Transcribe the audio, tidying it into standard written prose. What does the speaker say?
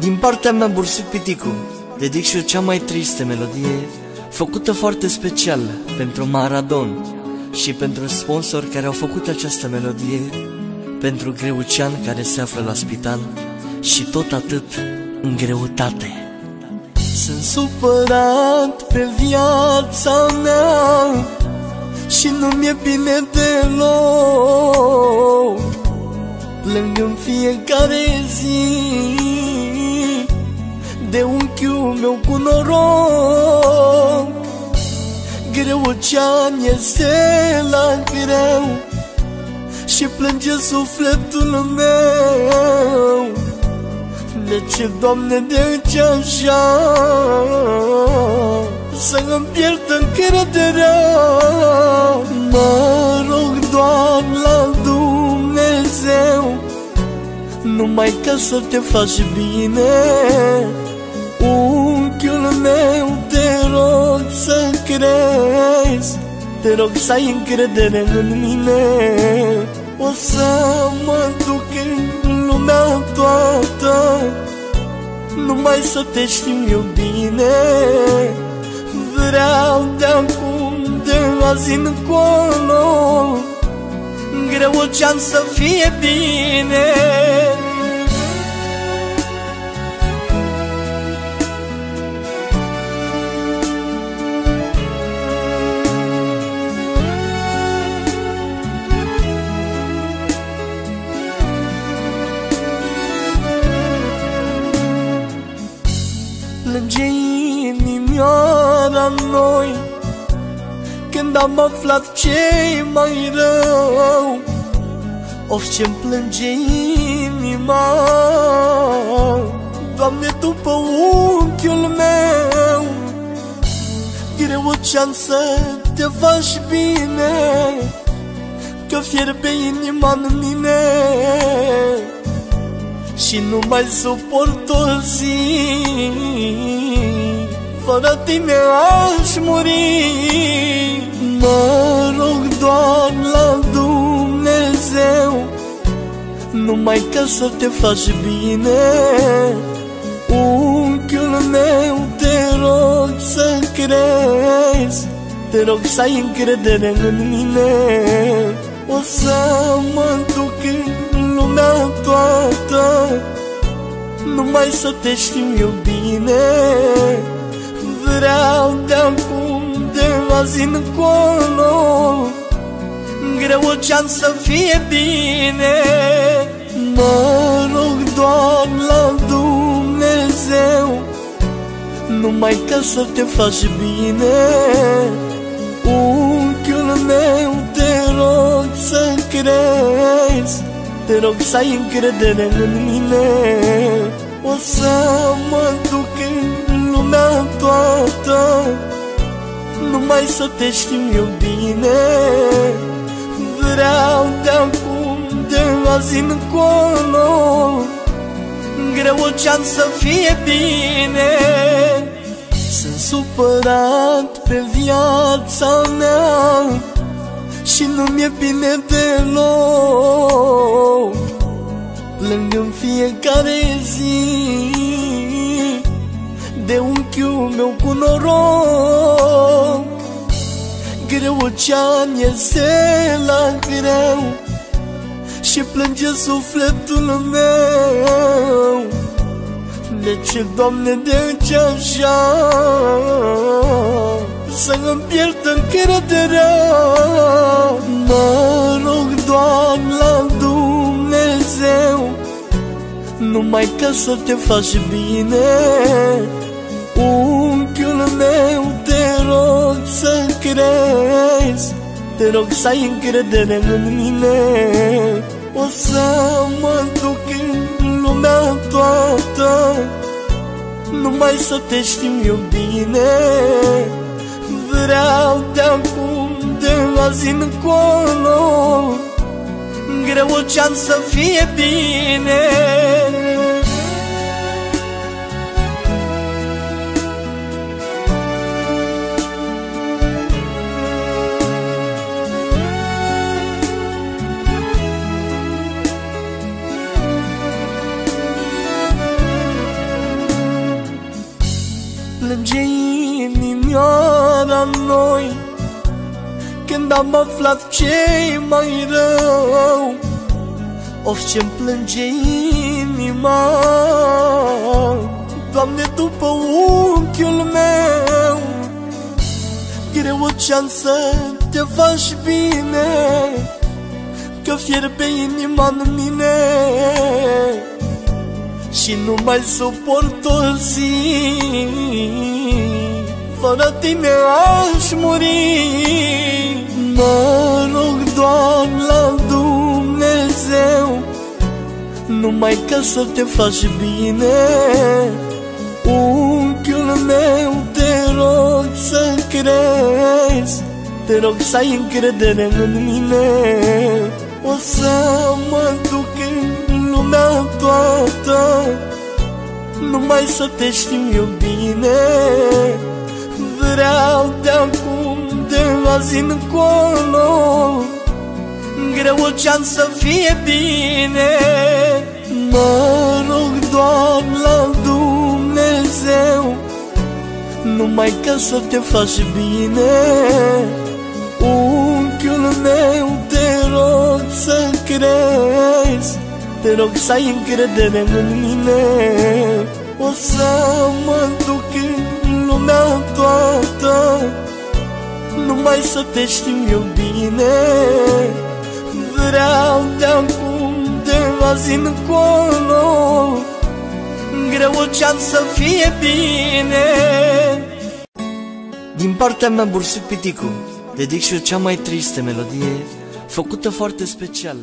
Din partea mea, Bursuc Piticu, dedic și eu cea mai tristă melodie, făcută foarte special pentru Maradon și pentru sponsori care au făcut această melodie, pentru Greucean care se află la spital și tot atât în greutate. Sunt supărat pe viața mea și nu mi-e bine deloc. Plâng în fiecare zi de unchiul meu cu noroc. Greucean este la greu și plânge sufletul meu. De ce, Doamne, de ce așa să-mi pierd încrederea? Mă rog doar la Dumnezeu numai ca să te faci bine. Unchiul meu, te rog să crezi, te rog să ai încredere în mine. O să mă duc în lumea toată numai să te știu eu bine. Vreau de acum, de azi încolo, Greucean să fie bine. Plânge inimioara noi când am aflat ce-i mai rău. Of, ce-mi plânge inima, Doamne, după unchiul meu. Greucean, să te faci bine, că fierbe inima în mine și nu mai suport o zi. Fără tine aș muri. Mă rog doar la Dumnezeu numai ca să te faci bine. Unchiul meu, te rog să crezi, te rog să ai încredere în mine. O să mă duc în lumea toată numai să te știu eu bine. Vreau de acum, de azi încolo, Greucean să fie bine. Mă rog doar la Dumnezeu numai ca să te faci bine. Unchiul meu, te rog să crezi, te rog să ai încredere în mine. O să mă duc în lumea toată numai să te știu eu bine. Vreau de acum, de azi încolo, Greucean să fie bine. Sunt supărat pe viața mea și nu mi-e bine deloc. Plâng în fiecare zi de unchiul meu cu noroc. Greucean este la greu și plânge sufletul meu. De ce, Doamne, de ce așa să-mi pierd încrederea? Mă rog doar la Dumnezeu numai ca să te faci bine. Unchiul meu, te rog să crezi, te rog să ai încredere în mine. O să mă duc în lumea toată numai să te știu eu bine. Vreau de acum, de azi încolo, Greucean să fie bine. la noi, când am aflat ce-i mai rău. Of, ce-mi plânge inima, Doamne, după unchiul meu. Greu o-ceam să te faci bine, că fierbe inima-n mine și nu mai suport o zi. Fără tine aș muri. Mă rog doar la Dumnezeu, numai ca să te faci bine. Unchiul meu, te rog să crezi, te rog să ai încredere în mine. O să mă duc în lumea toată, numai să te știu eu bine. Vreau de acum, de azi încolo, greu o-ceam să fie bine. Mă rog doar la Dumnezeu, numai ca să te faci bine. Unchiul meu, te rog să crezi, te rog să ai încredere în mine. O să mă duc în lumea toată, numai să te știu eu bine. Vreau de acum, de azi încolo, greu o-ceam să fie bine. Din partea mea, Bursuc Piticu, dedic și eu cea mai tristă melodie, făcută foarte special